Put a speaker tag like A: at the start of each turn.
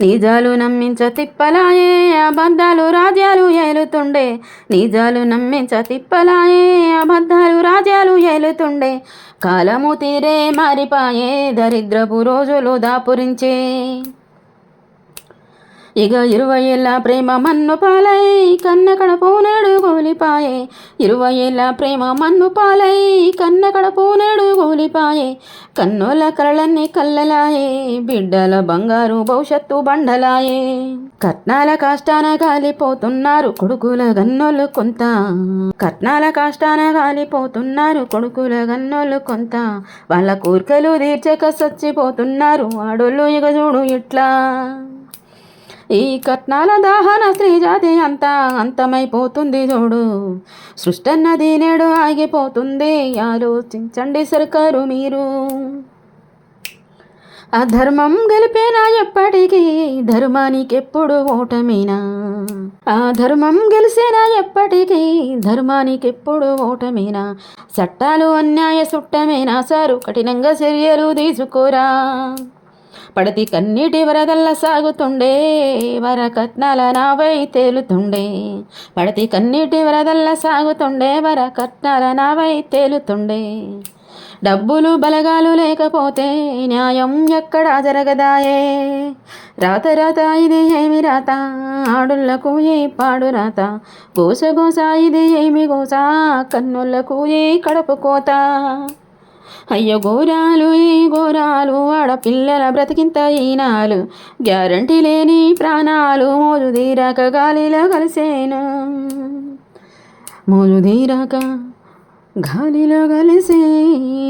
A: నిజాలు నమ్మించ తిప్పలాయే అబద్ధాలు రాజ్యాలు ఏలుతుండే. నిజాలు నమ్మించ తిప్పలాయే అబద్ధాలు రాజ్యాలు ఏలుతుండే. కాలము తీరే మారిపాయే దరిద్రపు రోజులు దాపురించే. ఇక 20 ఏళ్ళ ప్రేమ మన్ను పాలై కన్న కడపు నేడు కూలిపాయే. 20 ఏళ్ళ ప్రేమ మన్ను పాలై కన్న కడపు నేడు కూలిపాయే. కన్నోళ్ళ కలలన్నీ కల్లలాయే బిడ్డల బంగారు భవిష్యత్తు బండలాయే. కట్నాల కాష్టాన గాలిపోతున్నారు కొడుకుల గన్నోళ్ళు కొంత. కట్నాల కాష్టాన గాలిపోతున్నారు కొడుకుల గన్నోళ్ళు కొంత. వాళ్ళ కోర్కెలు తీర్చక చచ్చిపోతున్నారు ఆడోళ్ళు ఇక చూడు ఇట్లా. ఈ కట్నాల దాహన స్త్రీ జాతి అంతా అంతమైపోతుంది చూడు. సృష్టన్నది నేడు ఆగిపోతుంది ఆలోచించండి సర్కారు మీరు. అధర్మం గెలిపేనా ఎప్పటికీ ధర్మానికెప్పుడు ఓటమేనా. ధర్మం గెలిసేనా ఎప్పటికీ ధర్మానికెప్పుడు ఓటమేనా. చట్టాలు అన్యాయ సుట్టమేనా సారు కఠినంగా చర్యలు తీసుకోరా. పడతి కన్నీటి వరదల్ల సాగుతుండే వరకట్నాల నావై తేలుతుండే. పడతి కన్నీటి వరదల్ల సాగుతుండే వరకట్నాల నావై తేలుతుండే. డబ్బులు బలగాలు లేకపోతే న్యాయం ఎక్కడా జరగదాయే. రాత రాత ఇది ఏమి రాత ఆడుళ్లకు ఏ పాడు రాత. గోస గోస ఇది ఏమి గోస కన్నులకు ఏ కడుపు కోత. అయ్యో ఘోరాలు ఈ ఘోరాలు ఆడపిల్లల బ్రతికింత ఈనాలు. గ్యారంటీ లేని ప్రాణాలు మోజు తీరాక గాలిలో కలిసేను. మోజు తీరాక గాలిలో కలిసేను.